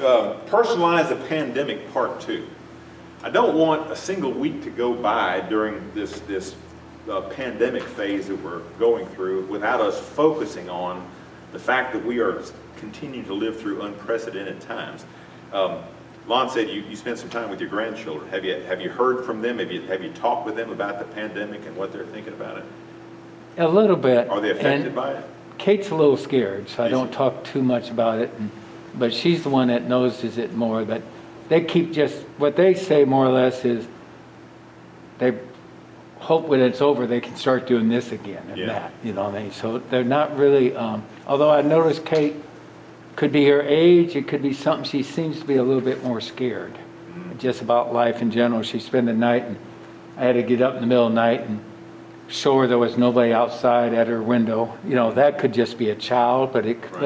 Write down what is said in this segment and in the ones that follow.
Personalize the Pandemic Part 2. I don't want a single week to go by during this pandemic phase that we're going through without us focusing on the fact that we are continuing to live through unprecedented times. Lon said you spent some time with your grandchildren. Have you heard from them? Have you talked with them about the pandemic and what they're thinking about it? A little bit. Are they affected by it? Kate's a little scared, so I don't talk too much about it. But she's the one that notices it more. But they keep just, what they say more or less is they hope when it's over they can start doing this again and that, you know what I mean? So they're not really, although I noticed Kate, could be her age, it could be something, she seems to be a little bit more scared just about life in general. She spent the night, and I had to get up in the middle of the night and show her there was nobody outside at her window. You know, that could just be a child, but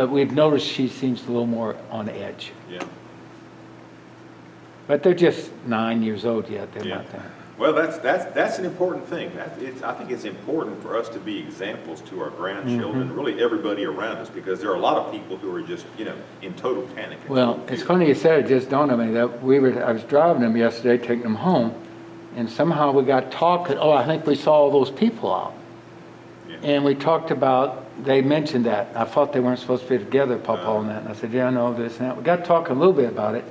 we've noticed she seems a little more on edge. Yeah. But they're just 9 years old yet. They're not that. Well, that's an important thing. I think it's important for us to be examples to our grandchildren, really everybody around us, because there are a lot of people who are just, in total panic. Well, it's funny you said it, just dawned on me that I was driving them yesterday, taking them home, and somehow we got talking. Oh, I think we saw all those people out. Yeah. And we talked about, they mentioned that. I thought they weren't supposed to be together, Papa, and that. And I said, yeah, I know this and that. We got talking a little bit about it.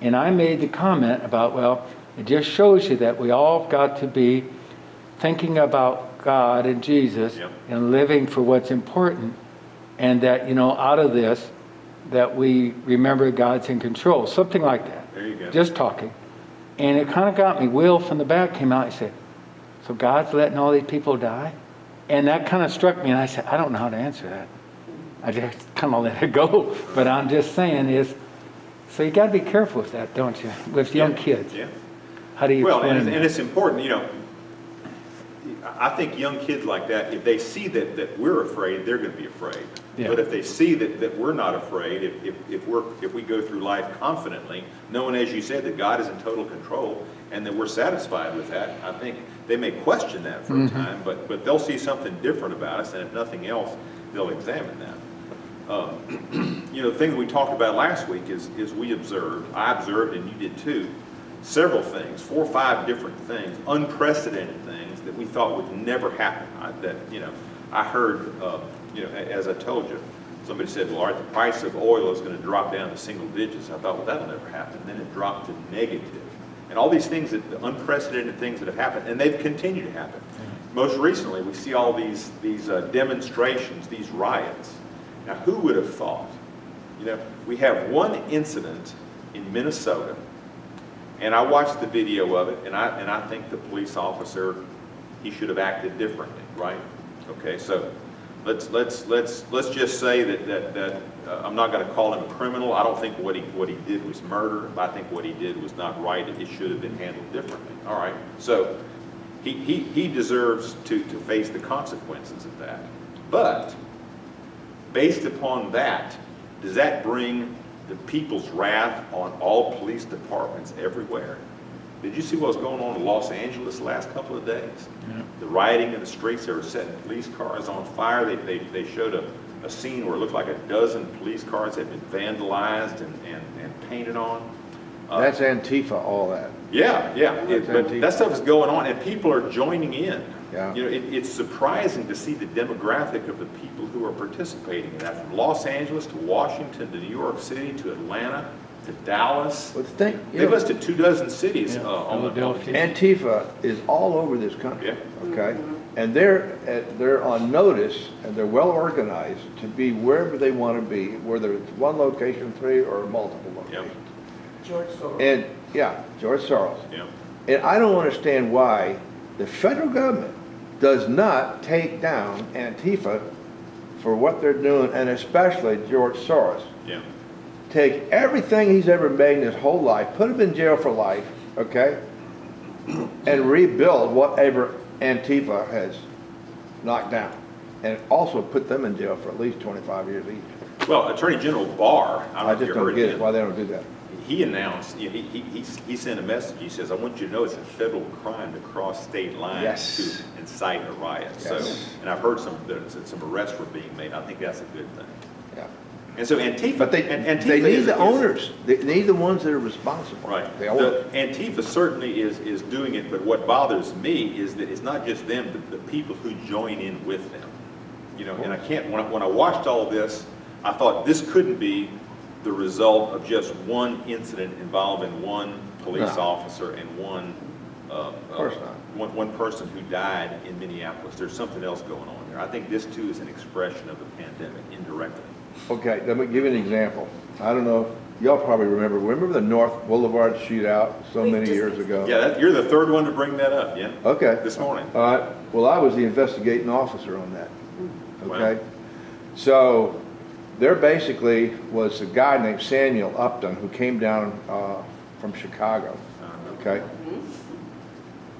And I made the comment about, well, it just shows you that we all got to be thinking about God and Jesus and living for what's important. And that, out of this, that we remember God's in control. Something like that. There you go. Just talking. And it kind of got me. Will from the back came out and said, so God's letting all these people die? And that kind of struck me. And I said, I don't know how to answer that. I just kind of let it go. But I'm just saying so you got to be careful with that, don't you? With young kids. Yeah. How do you explain and it's important, I think young kids like that, if they see that we're afraid, they're going to be afraid. Yeah. But if they see that we're not afraid, if we go through life confidently, knowing, as you said, that God is in total control and that we're satisfied with that, I think they may question that for a time, but they'll see something different about us, and if nothing else, they'll examine that. The thing that we talked about last week is I observed, and you did too, several things, 4 or 5 different things, unprecedented things that we thought would never happen. I heard, as I told you, somebody said, well, all right, the price of oil is going to drop down to single digits. I thought, well, that'll never happen. And then it dropped to negative. And all these things, the unprecedented things that have happened, and they've continued to happen. Most recently, we see all these demonstrations, these riots. Now, who would have thought? We have one incident in Minnesota, and I watched the video of it, and I think the police officer, he should have acted differently, right? Okay, so let's just say that I'm not going to call him a criminal. I don't think what he did was murder. I think what he did was not right. It should have been handled differently. All right, so he deserves to face the consequences of that. But based upon that, does that bring the people's wrath on all police departments everywhere? Did you see what was going on in Los Angeles the last couple of days? Yeah. The rioting in the streets, they were setting police cars on fire. They showed a scene where it looked like a dozen police cars had been vandalized and painted on. That's Antifa, all that. Yeah. But that stuff is going on, and people are joining in. Yeah. It's surprising to see the demographic of the people who are participating in that, from Los Angeles to Washington to New York City to Atlanta to Dallas. They listed 24 cities on the bill. Antifa is all over this country. Yeah. Okay, and they're on notice, and they're well organized to be wherever they want to be, whether it's one location, 3, or multiple locations. Yeah. George Soros. And George Soros. Yeah. And I don't understand why the federal government does not take down Antifa for what they're doing, and especially George Soros. Yeah. Take everything he's ever made in his whole life, put him in jail for life, okay, and rebuild whatever Antifa has knocked down, and also put them in jail for at least 25 years each. Well, Attorney General Barr, I just don't get why they don't do that. He announced, he sent a message. He says, I want you to know it's a federal crime to cross state lines to incite a riot. Yes. So, and I've heard some arrests were being made. I think that's a good thing. Yeah. And so Antifa, But they Antifa need is- the is- owners. They need the ones that are responsible. Right. They all- Antifa certainly is doing it, but what bothers me is that it's not just them, but the people who join in with them. You know, and I can't, when I watched all of this, I thought this couldn't be the result of just one incident involving one police No. officer and one, Of course not. one person who died in Minneapolis. There's something else going on there. I think this too is an expression of the pandemic indirectly. Okay, let me give you an example. I don't know, y'all probably remember the North Boulevard shootout so many years ago? Yeah, you're the third one to bring that up, yeah? Okay. This morning. All right, well, I was the investigating officer on that, okay? Wow. So, there basically was a guy named Samuel Upton who came down from Chicago, okay?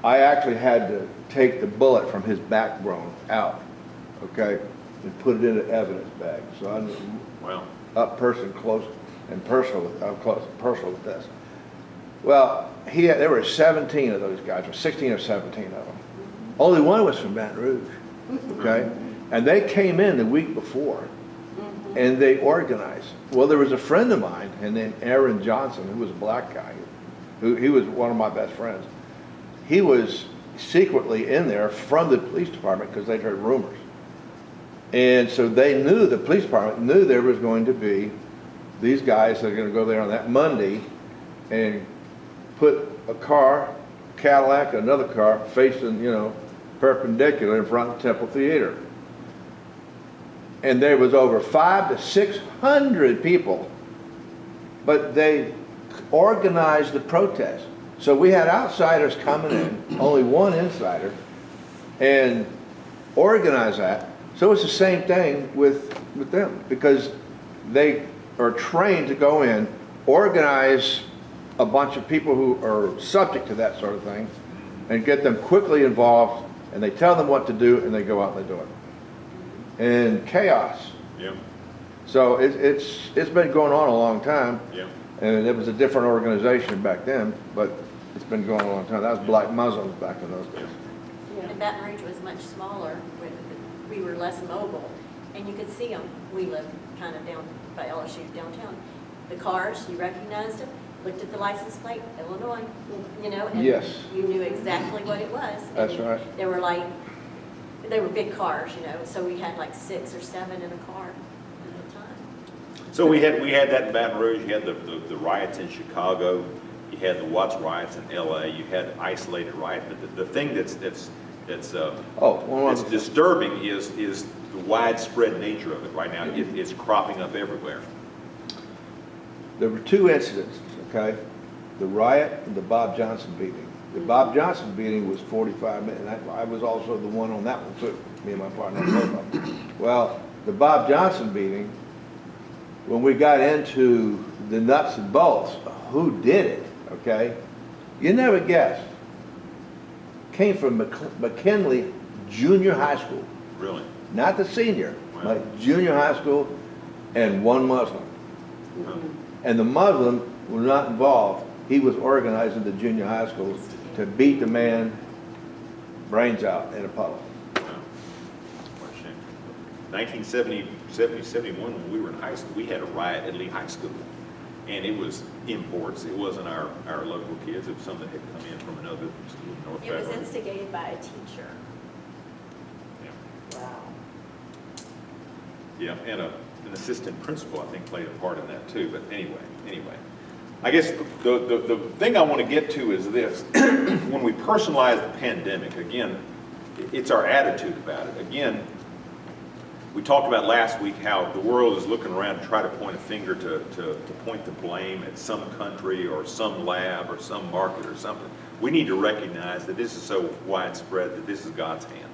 I actually had to take the bullet from his backbone out, okay, and put it in an evidence bag. So I'm Well, up close and personal with this. Well, there were 17 of those guys, or 16 or 17 of them. Only one was from Baton Rouge, okay? And they came in the week before, and they organized. Well, there was a friend of mine, named Aaron Johnson, who was a black guy, he was one of my best friends. He was secretly in there from the police department because they'd heard rumors. And so the police department knew there was going to be these guys that are going to go there on that Monday and put a car, Cadillac, another car facing, perpendicular in front of the Temple Theater. And there was over 500 to 600 people, but they organized the protest. So we had outsiders coming in, only one insider, and organize that. So it's the same thing with them, because they are trained to go in, organize a bunch of people who are subject to that sort of thing, and get them quickly involved, and they tell them what to do, and they go out and they do it. And chaos. yeah, So it's been going on a long time, yeah. and it was a different organization back then, but it's been going on a long time. That was Black Muslims back in those days. And Baton Rouge was much smaller, we were less mobile, and you could see them. We lived kind of down by LSU downtown. The cars, you recognized them, looked at the license plate, Illinois, and Yes. you knew exactly what it was. That's And right. they were big cars, so we had like 6 or 7 in a car at the time. So we had that in Baton Rouge. You had the riots in Chicago. You had the Watts riots in L.A. You had isolated riots. But the thing that's disturbing is the widespread nature of it right now. It's cropping up everywhere. There were 2 incidents, okay? The riot and the Bob Johnson beating. The Bob Johnson beating was 45 minutes, and I was also the one on that one too, me and my partner. Well, the Bob Johnson beating, when we got into the nuts and bolts, who did it, okay? You never guessed. Came from McKinley Junior High School. Really? Not the senior, Wow. but junior high school, and one Muslim. And the Muslim was not involved. He was organizing the junior high school to beat the man brains out in a puddle. Wow. What a shame. 1970, 71, when we were in high school, we had a riot at Lee High School. And it was imports. It wasn't our local kids. It was some that had come in from another school in North It was Carolina. instigated by a teacher. Yeah. Wow. Yeah, and an assistant principal, I think, played a part in that too. But anyway. I guess the thing I want to get to is this. When we personalize the pandemic, again, it's our attitude about it. Again, we talked about last week how the world is looking around to try to point a finger to point the blame at some country or some lab or some market or something. We need to recognize that this is so widespread that this is God's hand.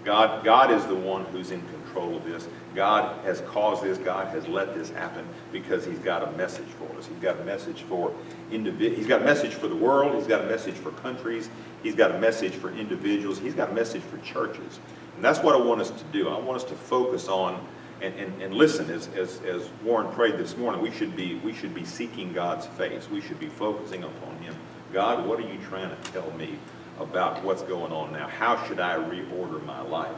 God is the one who's in control of this. God has caused this. God has let this happen because He's got a message for us. He's got a message for He's got a message for the world. He's got a message for countries. He's got a message for individuals. He's got a message for churches. And that's what I want us to do. I want us to focus on and listen. As Warren prayed this morning, we should be seeking God's face. We should be focusing upon Him. God, what are you trying to tell me about what's going on now? How should I reorder my life?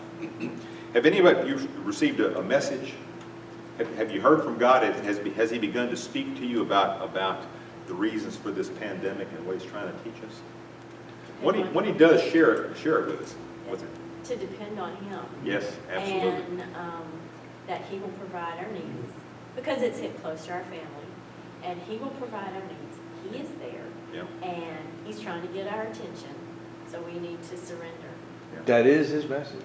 Have anybody you received a message Have you heard from God? Has He begun to speak to you about the reasons for this pandemic and what He's trying to teach us? When He does, share it with us. What's it? To depend on Him. Yes, absolutely. And that He will provide our needs, because it's hit close to our family, and He will provide our needs. He is there, Yeah. and He's trying to get our attention, so we need to surrender. That is his message.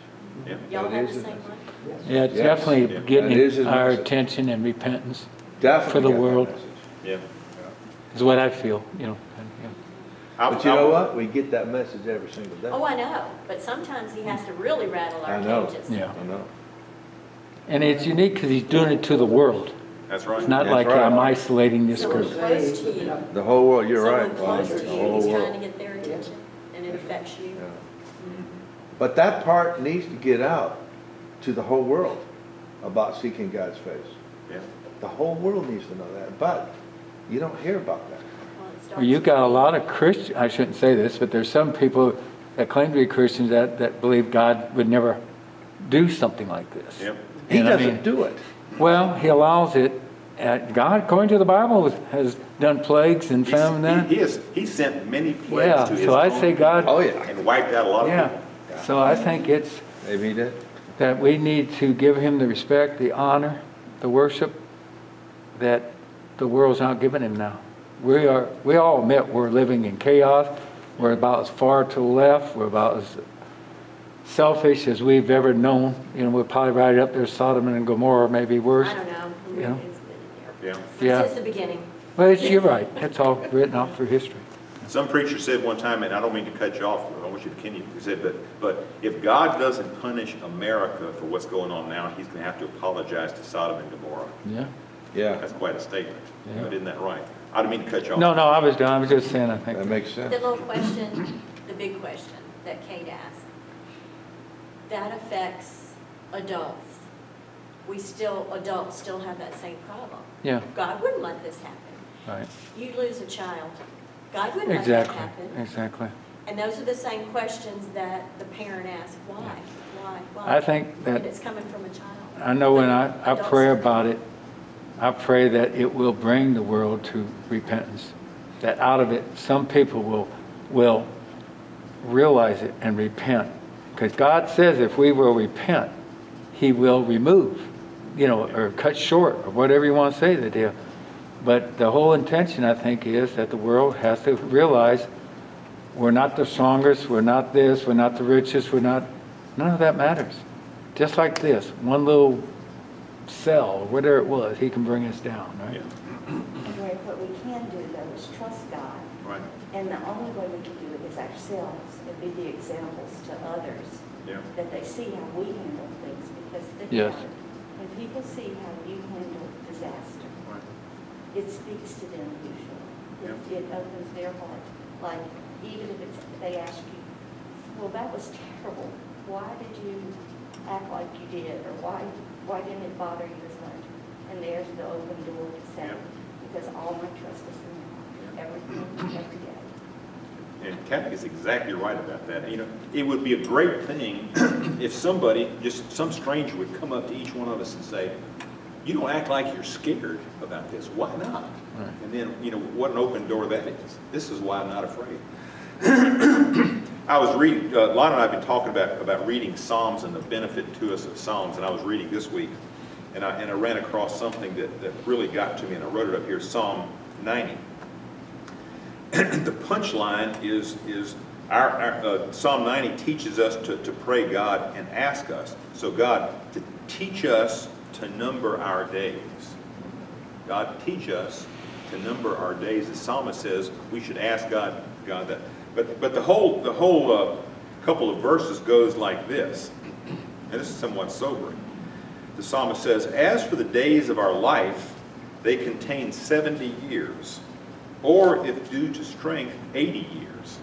Yeah. Y'all That have is the his same message. one? Yeah, it's Yes. definitely Yeah. That is getting his our message. attention and repentance Definitely For the got that world. message. Yeah. is what I feel, you know. and, But you know what? We get that message every single day. Oh, I know, but sometimes He has to really rattle our I know. cages. Yeah. I know. And it's unique because He's doing it to the world. That's right. It's not That's like right. I'm isolating this Someone group. close to you. The whole world, you're right. Someone close Lonnie, to the you, whole He's trying world. to get their attention, and it affects you. Yeah. But that part needs to get out to the whole world about seeking God's face. Yeah. The whole world needs to know that, but you don't hear about that. Well, it starts Well, you've got a with- lot of Christians, I shouldn't say this, but there's some people that claim to be Christians that believe God would never do something like this. Yep. He And I doesn't mean, do it. Well, He allows it. God, according to the Bible, has done plagues and found that. He sent many plagues Yeah, to His so I own say God, Oh, yeah. and wiped out a lot of yeah. people. So I think it's Maybe he did. that we need to give Him the respect, the honor, the worship that the world's not giving Him now. We all admit we're living in chaos. We're about as far to the left. We're about as selfish as we've ever known. You know, we're probably right up there, Sodom and Gomorrah, maybe worse. I don't know. Yeah. It's been Yeah. there. Yeah. Since the beginning. Well, you're right. It's all written out through history. Some preacher said one time, and I don't mean to cut you off, I want you to continue. He said, but if God doesn't punish America for what's going on now, He's going to have to apologize to Sodom and Gomorrah. Yeah. Yeah, That's quite a statement. Yeah. But isn't that right? I didn't mean to cut you off. No, I was done. I was just saying, I think. that makes The sense. little question, the big question that Kate asked, that affects adults. Adults still have that same problem. Yeah, God wouldn't let this happen. right. You lose a child, God wouldn't let that Exactly, happen. exactly. And those are the same questions that the parent asks, why? I think And that, it's coming from a child. I know when I Adults pray don't. about it, I pray that it will bring the world to repentance. That out of it, some people will realize it and repent. Because God says if we will repent, He will remove, or cut short, or whatever you want to say the deal. But the whole intention, I think, is that the world has to realize we're not the strongest, we're not this, we're not the richest, none of that matters. Just like this, one little cell, or whatever it was, He can bring us down, right? Yeah. Anyway, what we can do though is trust God. Right. And the only way we can do it is ourselves and be the examples to others. Yeah. That they see how we handle things, because think Yes. about it. When people see how you handle disaster, Right. it speaks to them usually. It opens their heart. Like, even if they ask you, well, that was terrible. Why did you act like you did? Or why didn't it bother you as much? And there's the open door to say, Yeah. because all my trust is in God, everything, every day. And Kathy is exactly right about that. It would be a great thing if somebody, just some stranger, would come up to each one of us and say, "You don't act like you're scared about this. Why not?" Right. And then, what an open door that is. This is why I'm not afraid. I was reading, Lana and I have been talking about reading Psalms and the benefit to us of Psalms, and I was reading this week, and I ran across something that really got to me, and I wrote it up here, Psalm 90. The punchline is our Psalm 90 teaches us to pray God and ask us. So God, to teach us to number our days. God, teach us to number our days. The psalmist says we should ask God that. But the whole couple of verses goes like this, and this is somewhat sobering. The psalmist says, "As for the days of our life, they contain 70 years, or if due to strength, 80 years."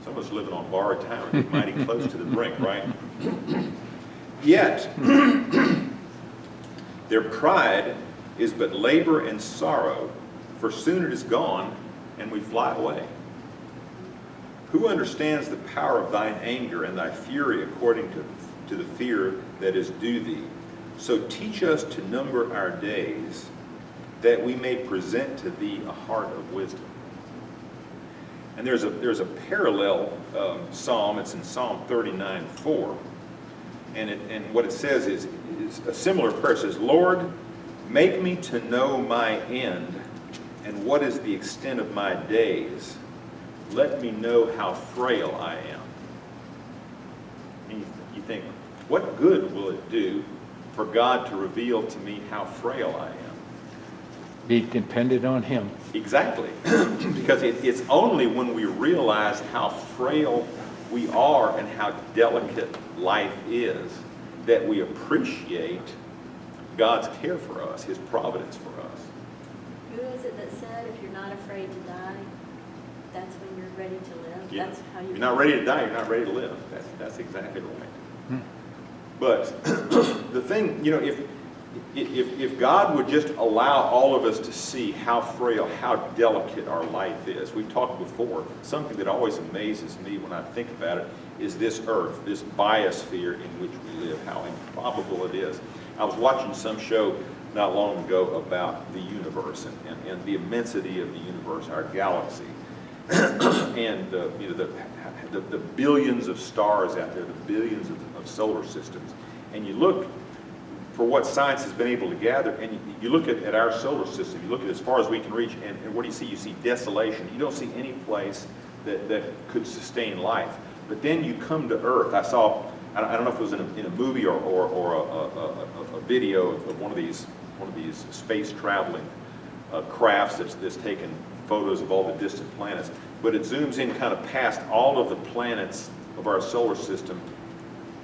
Some of us living on borrowed time, we're mighty close to the brink, right? "Yet their pride is but labor and sorrow, for soon it is gone, and we fly away. Who understands the power of thine anger and thy fury according to the fear that is due thee? So teach us to number our days, that we may present to thee a heart of wisdom. And there's a parallel psalm. It's in Psalm 39:4, and what it says is a similar prayer. It says, Lord, make me to know my end, and what is the extent of my days. Let me know how frail I am. And you think, what good will it do for God to reveal to me how frail I am? Be dependent on him. Exactly. Because it's only when we realize how frail we are and how delicate life is that we appreciate God's care for us, his providence for us. Who is it that said, if you're not afraid to die, that's when you're ready to live? Yeah. That's how You're not ready to die, you're not ready to live. That's exactly right. But the thing, if God would just allow all of us to see how frail, how delicate our life is. We've talked before, something that always amazes me when I think about it is this earth, this biosphere in which we live, how improbable it is. I was watching some show not long ago about the universe and the immensity of the universe, our galaxy, and the billions of stars out there, the billions of solar systems. And you look for what science has been able to gather, and you look at our solar system, you look at as far as we can reach, and what do you see? You see desolation. You don't see any place that could sustain life. But then you come to Earth. I don't know if it was in a movie or a video of one of these space traveling crafts that's taken photos of all the distant planets, but it zooms in kind of past all of the planets of our solar system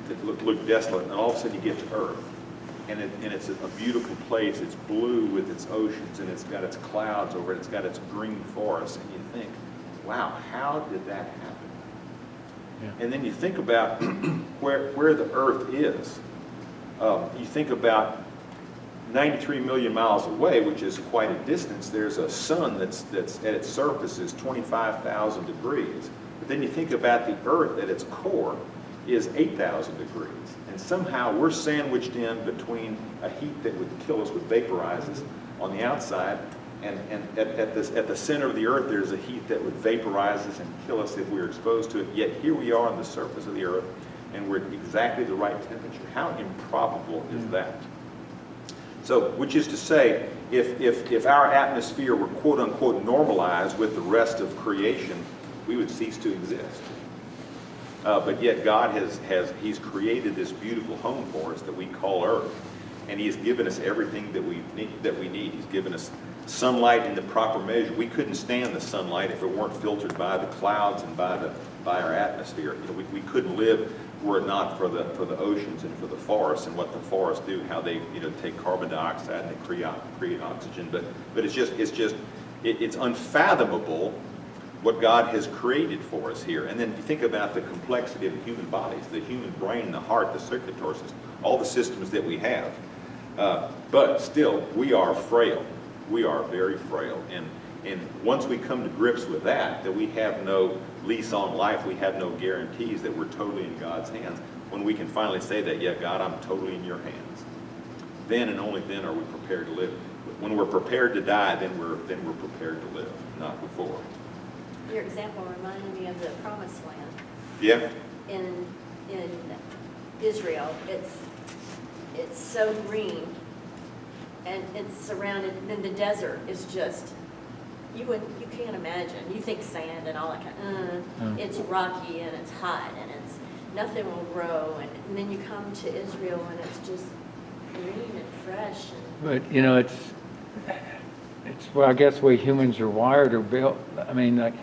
that look desolate, and all of a sudden you get to Earth. And it's a beautiful place. It's blue with its oceans, and it's got its clouds over it. It's got its green forests, and you think, wow, how did that happen? Yeah. And then you think about where the Earth is. You think about 93 million miles away, which is quite a distance. There's a sun that's at its surface is 25,000 degrees. But then you think about the Earth at its core is 8,000 degrees. And somehow we're sandwiched in between a heat that would kill us, would vaporize us on the outside, and at the center of the Earth there's a heat that would vaporize us and kill us if we were exposed to it. Yet here we are on the surface of the Earth, and we're at exactly the right temperature. How improbable is that? So, which is to say, if our atmosphere were quote unquote normalized with the rest of creation, we would cease to exist. But yet God He's created this beautiful home for us that we call Earth, and He has given us everything that we need. He's given us sunlight in the proper measure. We couldn't stand the sunlight if it weren't filtered by the clouds and by our atmosphere. We couldn't live were it not for the oceans and for the forests and what the forests do, how they take carbon dioxide and they create oxygen. But it's unfathomable what God has created for us here. And then you think about the complexity of the human bodies, the human brain, the heart, the circulatory system, all the systems that we have. But still, we are frail. We are very frail. And once we come to grips with that we have no lease on life, we have no guarantees that we're totally in God's hands, when we can finally say that, yeah, God, I'm totally in your hands. Then and only then are we prepared to live. When we're prepared to die, then we're prepared to live, not before. Your example reminded me of the Promised Land. Yeah. In Israel, it's so green, and it's surrounded. Then the desert is just you can't imagine. You think sand and all that kind. It's rocky and it's hot and it's nothing will grow. And then you come to Israel and it's just green and fresh. But it's well, I guess the way humans are wired or built. I mean, like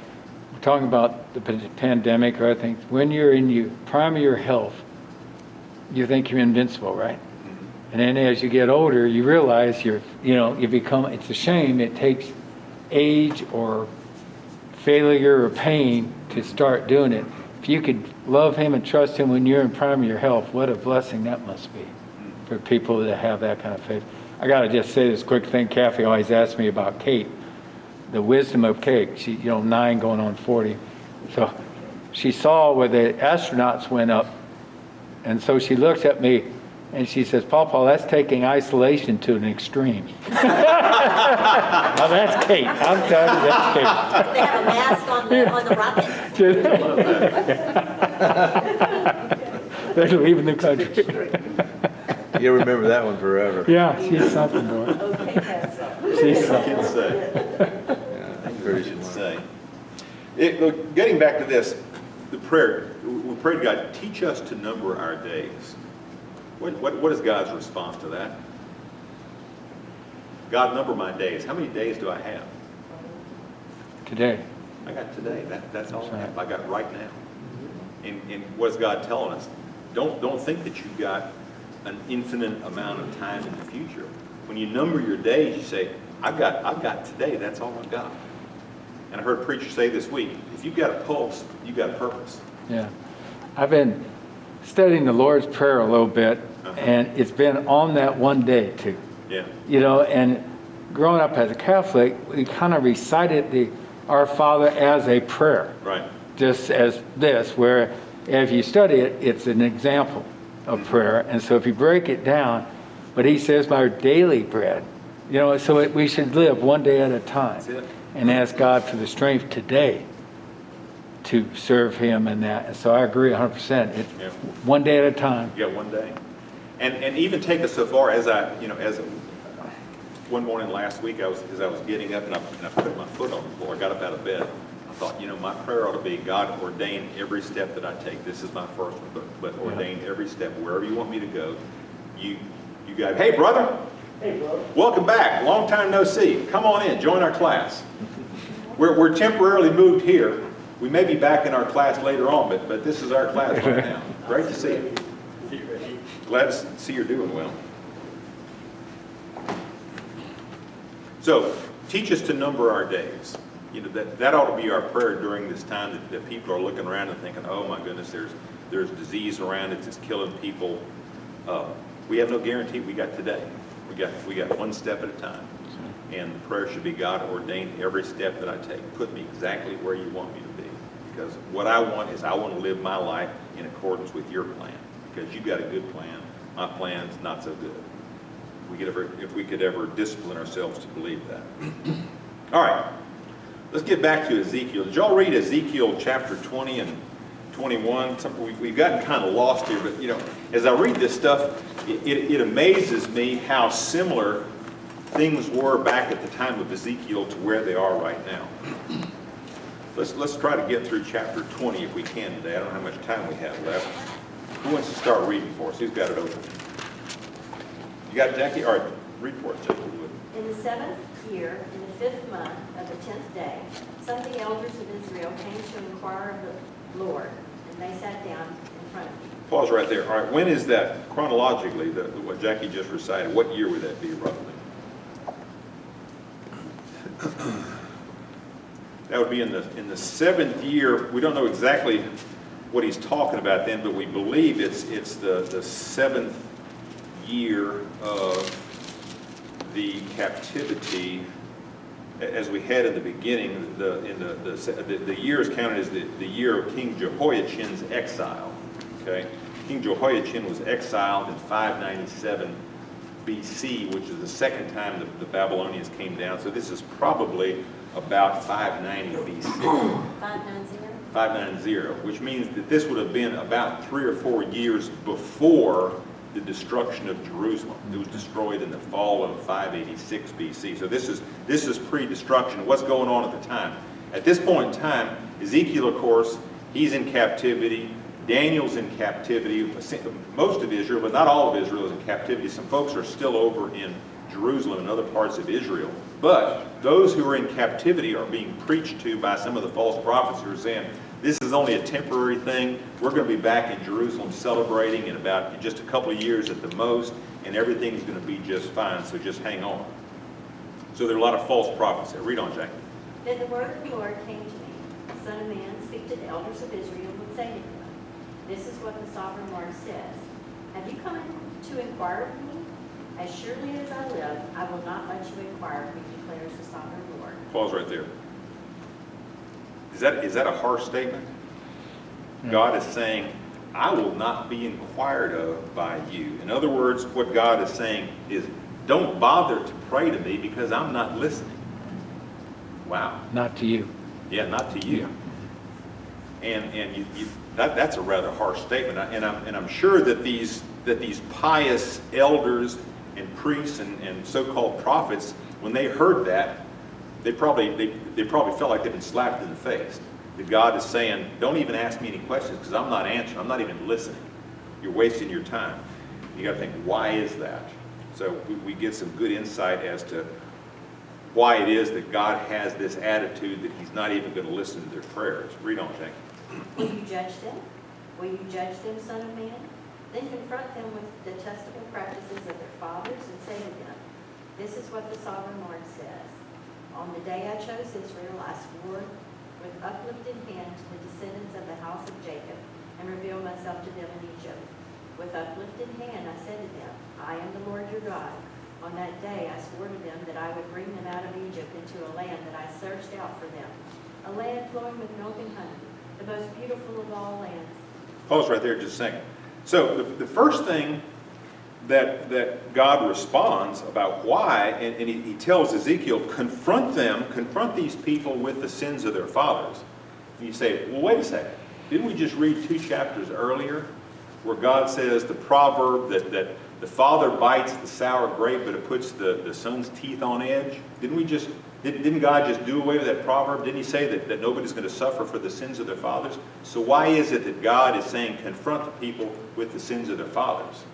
we're talking about the pandemic or other things. When you're in your prime of your health, you think you're invincible, right? And then as you get older, you realize you become. It's a shame. It takes age or failure or pain to start doing it. If you could love Him and trust Him when you're in prime of your health, what a blessing that must be for people that have that kind of faith. I got to just say this quick thing. Kathy always asks me about Kate, the wisdom of Kate. She, 9 going on 40. So she saw where the astronauts went up, and so she looks at me And she says, Paul, that's taking isolation to an extreme. Now that's Kate. I'm telling you, that's Kate. They have a mask on the rocket. They're leaving the country. You'll remember that one forever. Yeah, she's something, boy. Okay, that's all. She's I can something. say. Yeah, pretty Can smart. say. Look, getting back to this, the prayer, we pray to God, teach us to number our days. What is God's response to that? God, number my days. How many days do I have? Today. I got today. That's all I That's have. I got right now. And what is God telling us? Don't think that you've got an infinite amount of time in the future. When you number your days, you say, I've got today. That's all I've got. And I heard a preacher say this week, if you've got a pulse, you've got a purpose. Yeah. I've been studying the Lord's Prayer a little bit, and it's been on that one day too. Yeah. You know, and growing up as a Catholic, we kind of recited the Our Father as a prayer. Right. Just as this, where if you study it, it's an example of prayer. And so if you break it down, but he says, my daily bread, you know, so we should live one day at a time. That's it. And ask God for the strength today to serve him in that. And so I agree 100%. It's Yeah. one day at a time. You got one day. And even take us so far as one morning last week, as I was getting up and I put my foot on the floor, I got up out of bed. I thought, my prayer ought to be, God, ordain every step that I take. This is my first one, but ordain every step wherever you want me to go. You guys, hey brother. Hey, bro. Welcome back. Long time no see. Come on in. Join our class. We're temporarily moved here. We may be back in our class later on, but this is our class right now. Great to see you. Glad to see you're doing well. So, teach us to number our days. That ought to be our prayer during this time that people are looking around and thinking, oh my goodness, there's disease around it. It's killing people. We have no guarantee. We got today. We got one step at a time. And the prayer should be, God, ordain every step that I take. Put me exactly where you want me to be. Because what I want is I want to live my life in accordance with your plan. Because you've got a good plan. My plan's not so good. If we could ever discipline ourselves to believe that. All right. Let's get back to Ezekiel. Did y'all read Ezekiel chapter 20 and 21? We've gotten kind of lost here, but as I read this stuff, it amazes me how similar things were back at the time of Ezekiel to where they are right now. Let's try to get through chapter 20 if we can today. I don't know how much time we have left. Who wants to start reading for us? Who's got it open? You got it, Jackie? All right, read for us, Jackie. In the 7th year, in the 5th month of the 10th day, some of the elders of Israel came to inquire of the Lord, and they sat down in front of me. Pause right there. All right, when is that chronologically, what Jackie just recited? What year would that be roughly? That would be in the 7th year. We don't know exactly what he's talking about then, but we believe it's the 7th year of the captivity. As we had in the beginning, the year is counted as the year of King Jehoiachin's exile. Okay, King Jehoiachin was exiled in 597 BC, which is the second time the Babylonians came down. So this is probably about 590 BC. 590? 590, which means that this would have been about 3 or 4 years before the destruction of Jerusalem. It was destroyed in the fall of 586 BC. So this is pre-destruction. What's going on at the time? At this point in time, Ezekiel, of course, he's in captivity. Daniel's in captivity. Most of Israel, but not all of Israel, is in captivity. Some folks are still over in Jerusalem and other parts of Israel. But those who are in captivity are being preached to by some of the false prophets who are saying, this is only a temporary thing. We're going to be back in Jerusalem celebrating in about just a couple of years at the most, and everything's going to be just fine, so just hang on. So there are a lot of false prophets there. Read on, Jackie. Then the word of the Lord came to me. Son of man, speak to the elders of Israel and say to them, this is what the sovereign Lord says. Have you come to inquire of me? As surely as I live, I will not let you inquire of me, declares the sovereign Lord. Pause right there. Is that a harsh statement? God is saying, I will not be inquired of by you. In other words, what God is saying is, don't bother to pray to me because I'm not listening. Wow. Not to you. Yeah, not to you. And that's a rather harsh statement. And I'm sure that these pious elders and priests and so-called prophets, when they heard that, they probably felt like they'd been slapped in the face. That God is saying, don't even ask me any questions because I'm not answering. I'm not even listening. You're wasting your time. You got to think, why is that? So we get some good insight as to why it is that God has this attitude that he's not even going to listen to their prayers. Read on, Jake. Will you judge them? Will you judge them, son of man? Then confront them with detestable practices of their fathers and say to them, this is what the sovereign Lord says. On the day I chose Israel, I swore with uplifted hand to the descendants of the house of Jacob and revealed myself to them in Egypt. With uplifted hand I said to them, I am the Lord your God. On that day I swore to them that I would bring them out of Egypt into a land that I searched out for them, a land flowing with milk and honey, the most beautiful of all lands. Pause right there just a second. So the first thing that God responds about why, and he tells Ezekiel, confront these people with the sins of their fathers. And you say, well, wait a second. Didn't we just read 2 chapters earlier where God says the proverb that the father bites the sour grape, but it puts the son's teeth on edge? Didn't God just do away with that proverb? Didn't he say that nobody's going to suffer for the sins of their fathers? So why is it that God is saying confront the people with the sins of their fathers?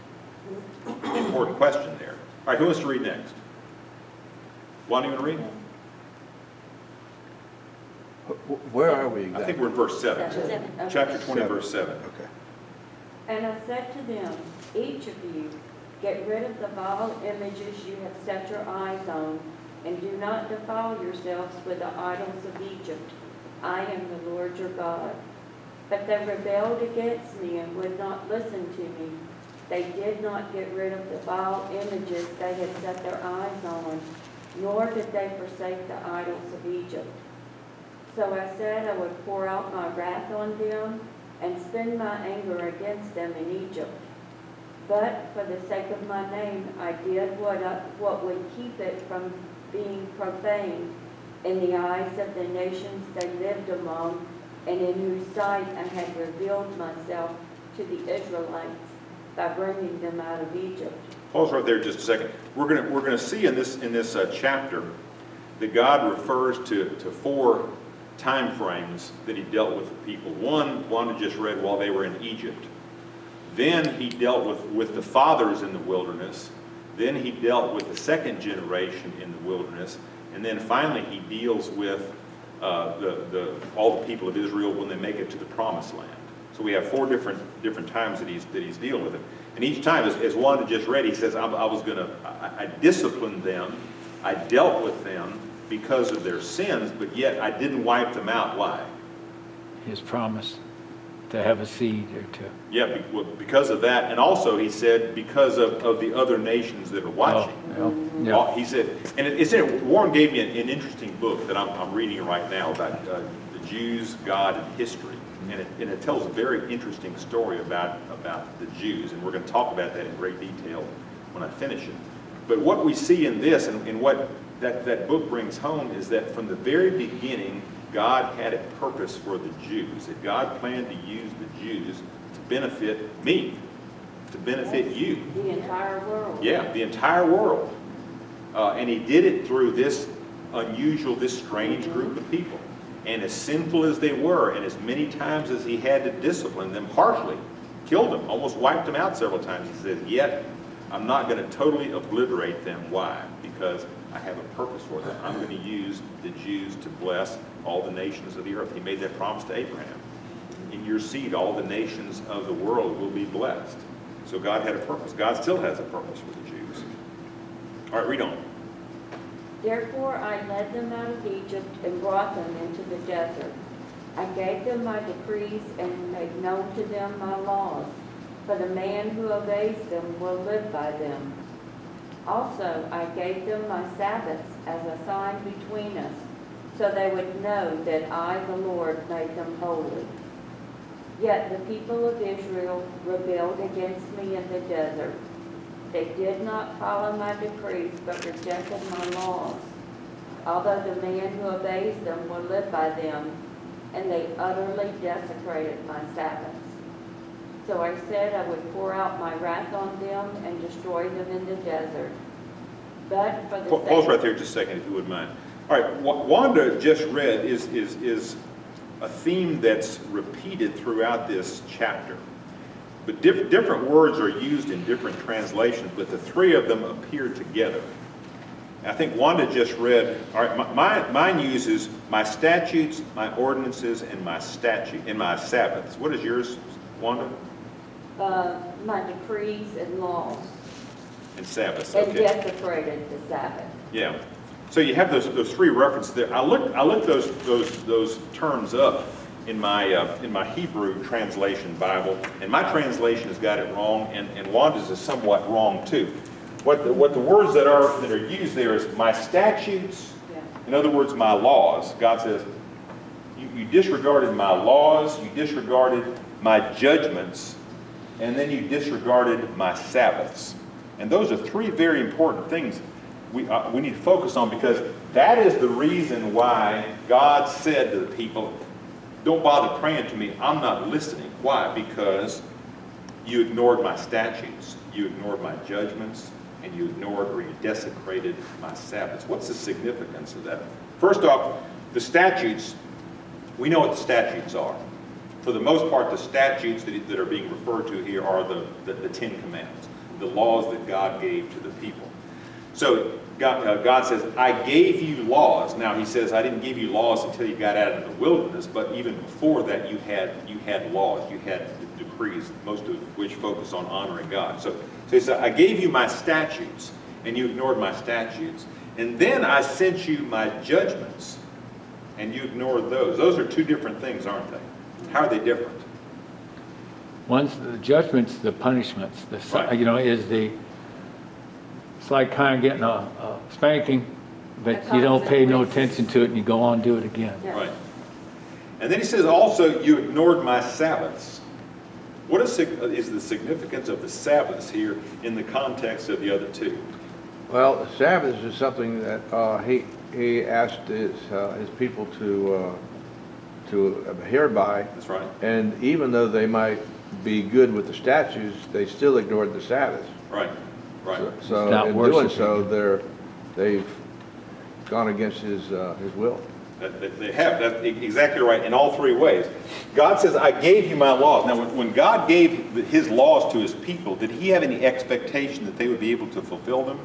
Important question there. All right, who wants to read next? Juan, you want to read? Where are we I exactly? think we're in verse 7. Seven. Chapter 20, verse 7. Okay. And I said to them, each of you, get rid of the vile images you have set your eyes on, and do not defile yourselves with the idols of Egypt. I am the Lord your God. But they rebelled against me and would not listen to me. They did not get rid of the vile images they had set their eyes on, nor did they forsake the idols of Egypt. So I said I would pour out my wrath on them and spend my anger against them in Egypt. But for the sake of my name, I did what would keep it from being profaned in the eyes of the nations they lived among, and in whose sight I had revealed myself to the Israelites by bringing them out of Egypt. Pause right there just a second. We're gonna see in this chapter that God refers to 4 time frames that he dealt with the people. One I just read while they were in Egypt. Then he dealt with the fathers in the wilderness. Then he dealt with the second generation in the wilderness. And then finally he deals with all the people of Israel when they make it to the promised land. So we have 4 different times that he's dealing with it. And each time, as Wanda just read, he says, I disciplined them, I dealt with them because of their sins, but yet I didn't wipe them out. Why? His promise to have a seed or to. Yeah, because of that. And also he said, because of the other nations that are watching. Oh, yeah. He said, and Warren gave me an interesting book that I'm reading right now about the Jews, God, and history. And it tells a very interesting story about the Jews. And we're going to talk about that in great detail when I finish it. But what we see in this and what that book brings home is that from the very beginning, God had a purpose for the Jews. That God planned to use the Jews to benefit me, to benefit you. The entire world. Yeah, the entire world. And he did it through this unusual, this strange group of people. And as sinful as they were, and as many times as he had to discipline them harshly, killed them, almost wiped them out several times, he said, yet I'm not going to totally obliterate them. Why? Because I have a purpose for them. I'm going to use the Jews to bless all the nations of the earth. He made that promise to Abraham. In your seed, all the nations of the world will be blessed. So God had a purpose. God still has a purpose for the Jews. All right, read on. Therefore I led them out of Egypt and brought them into the desert. I gave them my decrees and made known to them my laws, for the man who obeys them will live by them. Also I gave them my Sabbaths as a sign between us, so they would know that I, the Lord, made them holy. Yet the people of Israel rebelled against me in the desert. They did not follow my decrees, but rejected my laws. Although the man who obeys them will live by them, and they utterly desecrated my Sabbaths. So I said I would pour out my wrath on them and destroy them in the desert. But for the Pause right there just a second, if you wouldn't mind. All right, Wanda just read is a theme that's repeated throughout this chapter. But different words are used in different translations, but the three of them appear together. I think Wanda just read, all right, mine uses my statutes, my ordinances, and my Sabbaths. What is yours, Wanda? my decrees and laws. And Sabbaths, And okay. desecrated the Sabbath. Yeah. So you have those three references there. I looked those terms up in my Hebrew translation Bible, and my translation has got it wrong, and Wanda's is somewhat wrong too. What the words that are used there is my statutes. Yeah. In other words, my laws. God says, you disregarded my laws, you disregarded my judgments, and then you disregarded my Sabbaths. And those are three very important things we need to focus on, because that is the reason why God said to the people, don't bother praying to me, I'm not listening. Why? Because you ignored my statutes, you ignored my judgments, and you ignored or you desecrated my Sabbaths. What's the significance of that? First off, the statutes, we know what the statutes are. For the most part, the statutes that are being referred to here are the Ten Commandments, the laws that God gave to the people. So God says, I gave you laws. Now he says, I didn't give you laws until you got out of the wilderness, but even before that you had laws, you had decrees, most of which focus on honoring God. So he said, I gave you my statutes, and you ignored my statutes. And then I sent you my judgments, and you ignored those. Those are two different things, aren't they? How are they different? One's the judgments, the punishments, Right. It's like kind of getting a spanking, but you don't pay no attention to it and you go on and do it again. Yeah. Right. And then he says also, you ignored my Sabbaths. What is the significance of the Sabbaths here in the context of the other two? Well, the Sabbath is something that he asked his people to adhere by. That's right. And even though they might be good with the statutes, they still ignored the Sabbath. Right. Right. So Not in doing worshiping. so, they've gone against his will. They have. That's exactly right in all three ways. God says, I gave you my laws. Now, when God gave his laws to his people, did he have any expectation that they would be able to fulfill them?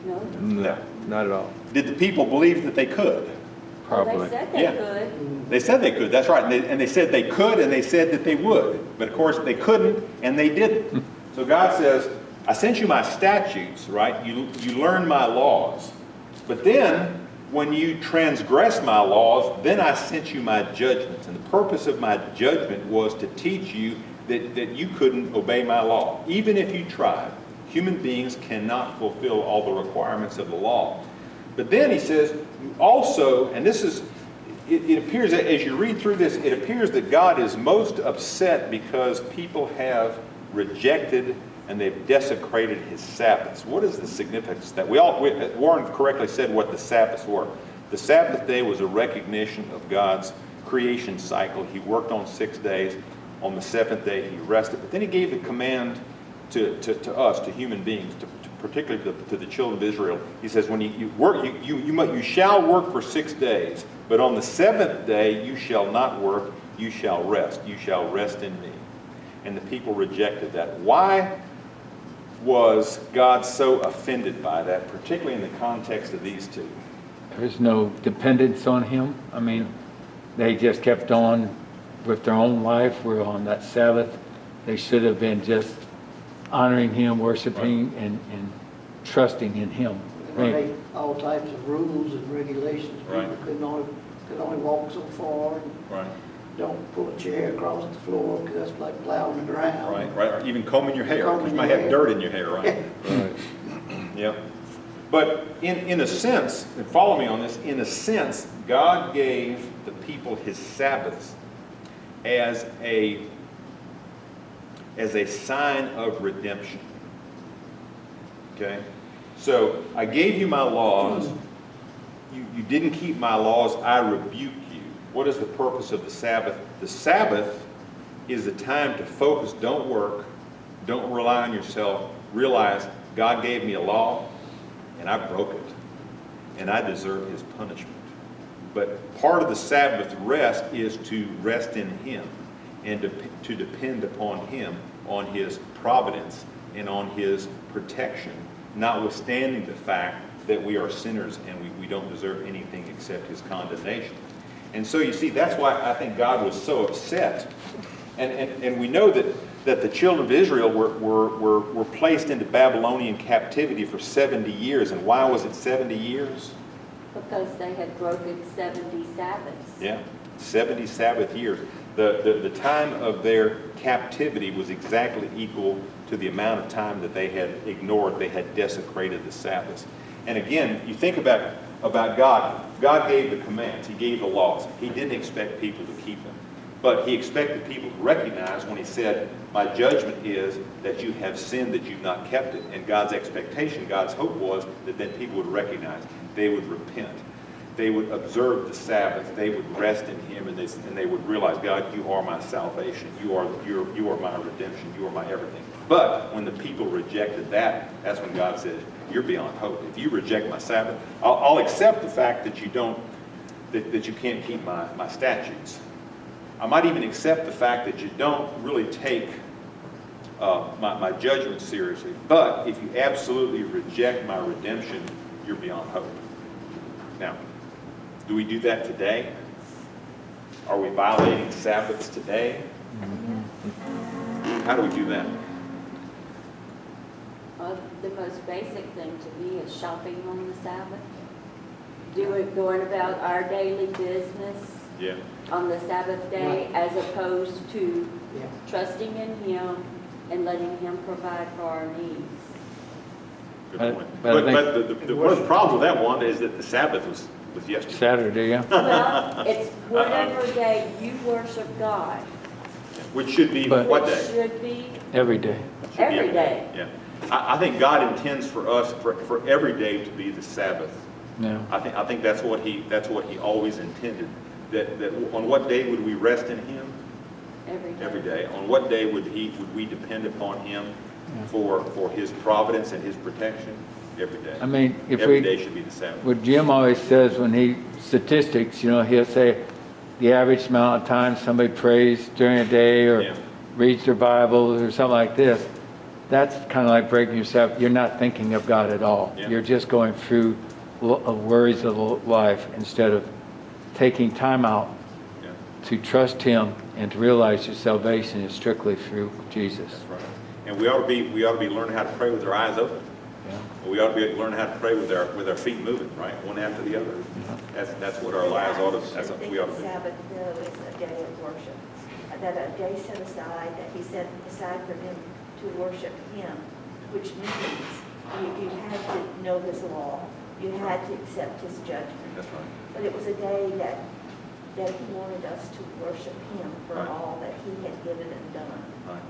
No? No. Not at all. Did the people believe that they could? Well, Probably. they said they Yeah. could. They said they could, that's right. And they said they could, and they said that they would. But of course, they couldn't, and they didn't. So God says, I sent you my statutes, right? You learned my laws. But then, when you transgressed my laws, then I sent you my judgments. And the purpose of my judgment was to teach you that you couldn't obey my law. Even if you tried, human beings cannot fulfill all the requirements of the law. But then he says, also, and this is, it appears that as you read through this, it appears that God is most upset because people have rejected and they've desecrated his Sabbaths. What is the significance of that? Warren correctly said what the Sabbaths were. The Sabbath day was a recognition of God's creation cycle. He worked on 6 days. On the seventh day, he rested. But then he gave the command to us, to human beings, particularly to the children of Israel. He says, when you work, you shall work for 6 days, but on the seventh day you shall not work, you shall rest. You shall rest in me. And the people rejected that. Why was God so offended by that, particularly in the context of these two? There's no dependence on him. I mean, they just kept on with their own life. We're on that Sabbath. They should have been just honoring him, worshiping, and trusting in him. They made all types of rules and regulations. Right. People could only walk so far. And Right. don't pull a chair across the floor because that's like plowing the ground. Right. Or even combing your hair, because you might have dirt in your hair, right? Right. Yeah. But in a sense, and follow me on this, in a sense, God gave the people his Sabbaths as a as a sign of redemption. Okay? So I gave you my laws. You didn't keep my laws. I rebuke you. What is the purpose of the Sabbath? The Sabbath is a time to focus. Don't work. Don't rely on yourself. Realize God gave me a law, and I broke it, and I deserve his punishment. But part of the Sabbath rest is to rest in him and to depend upon him, on his providence and on his protection, notwithstanding the fact that we are sinners and we don't deserve anything except his condemnation. And so you see, that's why I think God was so upset. And we know that the children of Israel were placed into Babylonian captivity for 70 years. And why was it 70 years? Because they had broken 70 Sabbaths. Yeah, 70 Sabbath years. The time of their captivity was exactly equal to the amount of time that they had ignored. They had desecrated the Sabbaths. And again, you think about God. God gave the commands. He gave the laws. He didn't expect people to keep them. But he expected people to recognize when he said, my judgment is that you have sinned, that you've not kept it. And God's expectation, God's hope was that then people would recognize. They would repent. They would observe the Sabbath. They would rest in him, and they would realize, God, you are my salvation. You are my redemption. You are my everything. But when the people rejected that, that's when God says, you're beyond hope. If you reject my Sabbath, I'll accept the fact that you can't keep my statutes. I might even accept the fact that you don't really take my judgment seriously. But if you absolutely reject my redemption, you're beyond hope. Now, do we do that today? Are we violating Sabbaths today? How do we do that? The most basic thing to me is shopping on the Sabbath. Going about our daily business on the Sabbath day, as opposed to trusting in him and letting him provide for our needs. Good point. But one of the problems with that one is that the Sabbath was yesterday. Saturday, yeah. Well, it's whatever day you worship God. Which should be what day? Should be Every day. Should be every day. Yeah. I think God intends for us for every day to be the Sabbath. Yeah. I think that's what he always intended. That on what day would we rest in him? Every day. On what day would we depend upon him for his providence and his protection? Every day. I mean, every day should be the Sabbath. What Jim always says when statistics, he'll say the average amount of time somebody prays during a day or reads their Bible or something like this. That's kind of like breaking yourself. You're not thinking of God at all. Yeah. You're just going through worries of life instead of taking time out to trust him and to realize your salvation is strictly through Jesus. That's right. And we ought to be learning how to pray with our eyes open. Yeah. We ought to be learning how to pray with our feet moving, right, one after the other. Yeah. That's what our lives ought to. That's what we ought to do. Sabbath though is a day of worship. That a day set aside that he set aside for them to worship him, which means you had to know his law, you had to accept his judgment. That's right. But it was a day that he wanted us to worship him for all that he had given and done. Right.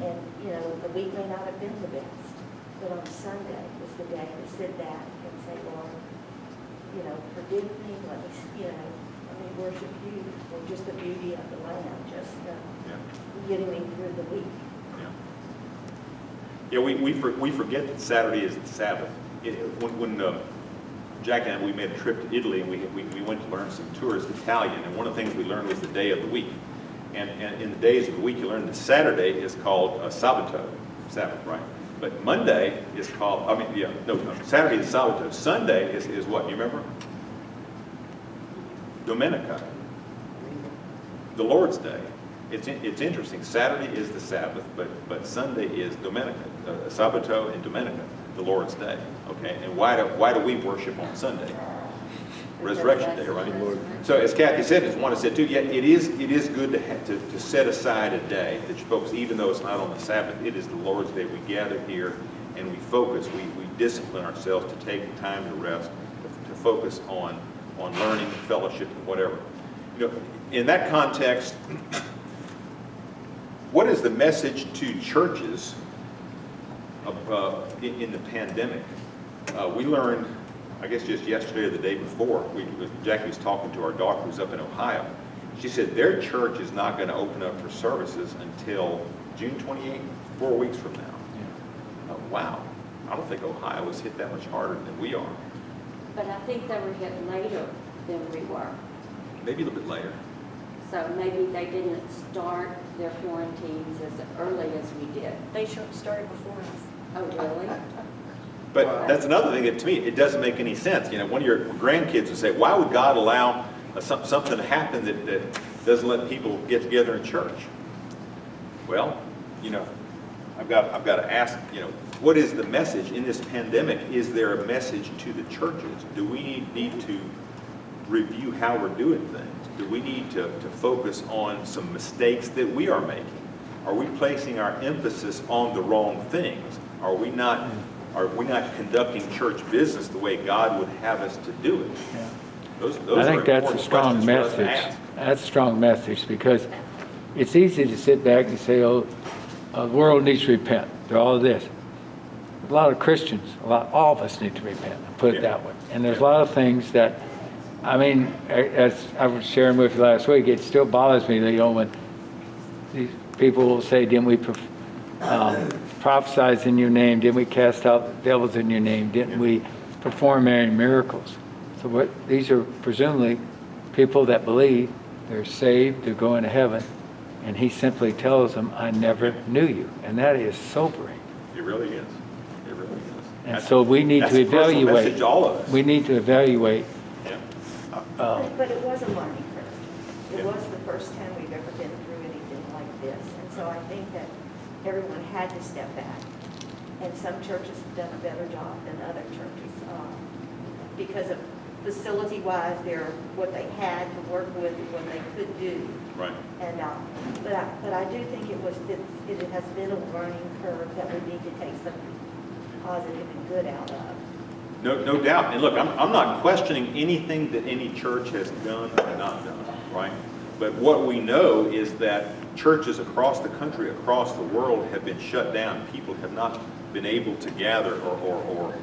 And the week may not have been the best, but on Sunday was the day to sit back and say, Lord, forgive me, let me worship you for just the beauty of the land, just getting me through the week. Yeah, we forget that Saturday is the Sabbath. When Jack and I, we made a trip to Italy, and we went to learn some tourist Italian, and one of the things we learned was the day of the week. And in the days of the week, you learn that Saturday is called Sabbath, right? But Monday is called, Saturday is Sabbath. Sunday is what, you remember? Domenica, the Lord's Day. It's interesting. Saturday is the Sabbath, but Sunday is Domenica, Sabbato and Domenica, the Lord's Day. Okay, and why do we worship on Sunday? Resurrection Day, right? So as Kathy said, as Wanda said too, it is good to set aside a day that you focus, even though it's not on the Sabbath. It is the Lord's Day. We gather here and we focus. We discipline ourselves to take the time to rest, to focus on learning, fellowship, and whatever. In that context, What is the message to churches in the pandemic? We learned, I guess just yesterday or the day before, Jackie was talking to our daughter who's up in Ohio. She said their church is not going to open up for services until June 28th, 4 weeks from now. Wow. I don't think Ohio was hit that much harder than we are. But I think they were hit later than we were. Maybe a little bit later. So maybe they didn't start their quarantines as early as we did. They started before us. Oh, really? But that's another thing that, to me, it doesn't make any sense. You know, one of your grandkids would say, why would God allow something to happen that doesn't let people get together in church? Well, you know, I've got to ask, you know, what is the message in this pandemic? Is there a message to the churches? Do we need to review how we're doing things? Do we need to focus on some mistakes that we are making? Are we placing our emphasis on the wrong things? Are we not conducting church business the way God would have us to do it? Yeah. Those I think are that's a important strong questions for us to message. ask. That's a strong message because it's easy to sit back and say, oh, the world needs to repent. They're all this. A lot of Christians, all of us need to repent, put it that way. And there's a lot of things that, I mean, as I was sharing with you last week, it still bothers me that, you know, when these people will say, didn't we prophesize in your name? Didn't we cast out devils in your name? Didn't we perform many miracles? So these are presumably people that believe they're saved, they're going to heaven, and he simply tells them, I never knew you. And that is sobering. It really is. It really is. And so we need that's to a personal evaluate. message to all of us. We need to evaluate. Yeah. But it was a learning curve. It Yeah. was the first time we've ever been through anything like this. And so I think that everyone had to step back. And some churches have done a better job than other churches. Because of facility-wise, they're what they had to work with, what they could do. Right. And, but I do think it has been a learning curve that we need to take some positive and good out of. No doubt. And look, I'm not questioning anything that any church has done or not done, right? But what we know is that churches across the country, across the world have been shut down. People have not been able to gather or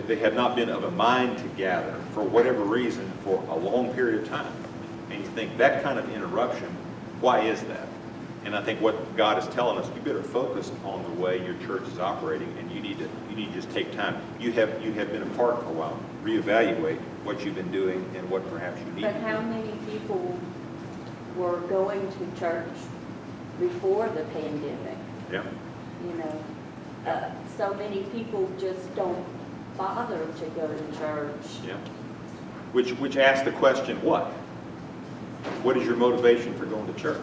they have not been of a mind to gather for whatever reason for a long period of time. And you think that kind of interruption, why is that? And I think what God is telling us, you better focus on the way your church is operating, and you need to just take time. You have been apart for a while. Reevaluate what you've been doing and what perhaps you need But to do. how many people were going to church before the pandemic? Yeah. You know, so many people just don't bother to go to church. Yeah. Which asks the question, what? What is your motivation for going to church?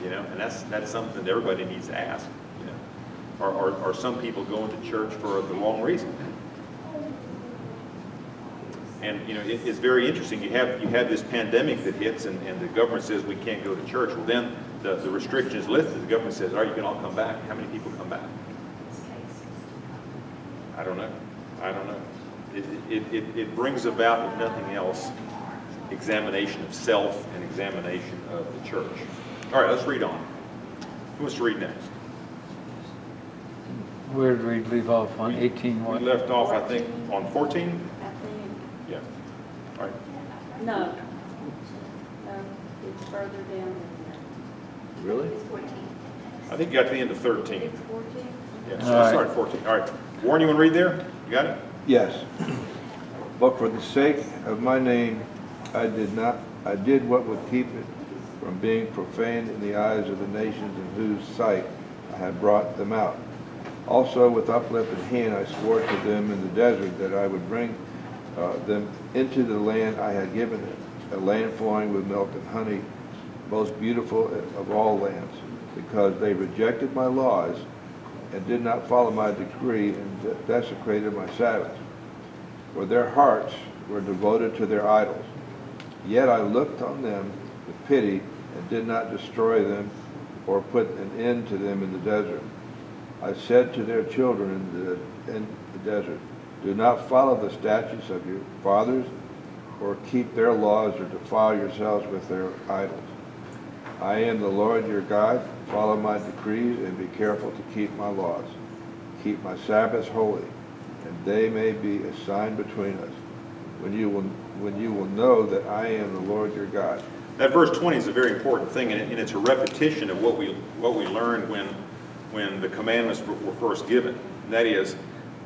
You know, and that's something that everybody needs to ask. You know, are some people going to church for the wrong reason? And you know, it's very interesting. You have this pandemic that hits, and the government says we can't go to church. Well, then the restriction is lifted. The government says, all right, you can all come back. How many people come back? I don't know. It brings about, if nothing else, examination of self and examination of the church. All right, let's read on. Who wants to read next? Where did we leave off on 18? We left off, I think, on 14? I think, Yeah. All right. no, it's further down than Really? I think you got to the end of 13. that. It's 14? Yeah, All so right. start at 14. All right. Warren, you want to read there? You got it? Yes. But for the sake of my name, I did what would keep it from being profaned in the eyes of the nations in whose sight I had brought them out. Also with uplifted hand I swore to them in the desert that I would bring them into the land I had given them, a land flowing with milk and honey, most beautiful of all lands, because they rejected my laws and did not follow my decree and desecrated my Sabbath. For their hearts were devoted to their idols. Yet I looked on them with pity and did not destroy them or put an end to them in the desert. I said to their children in the desert, do not follow the statutes of your fathers or keep their laws or defile yourselves with their idols. I am the Lord your God. Follow my decrees and be careful to keep my laws. Keep my Sabbaths holy, and they may be a sign between us, when you will know that I am the Lord your God. That verse 20 is a very important thing, and it's a repetition of what we learned when the commandments were first given. And that is,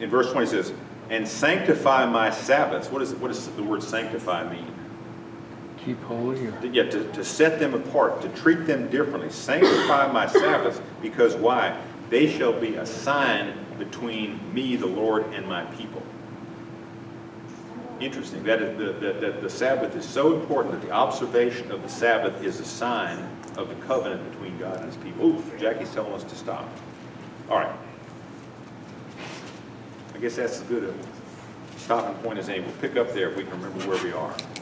in verse 20 it says, and sanctify my Sabbaths. What does the word sanctify mean? Keep holy, or Yeah, to set them apart, to treat them differently. Sanctify my Sabbaths, because why? They shall be a sign between me, the Lord, and my people. Interesting. That the Sabbath is so important that the observation of the Sabbath is a sign of the covenant between God and his people. Ooh, Jackie's telling us to stop. All right. I guess that's as good a stopping point as any. We'll pick up there if we can remember where we are.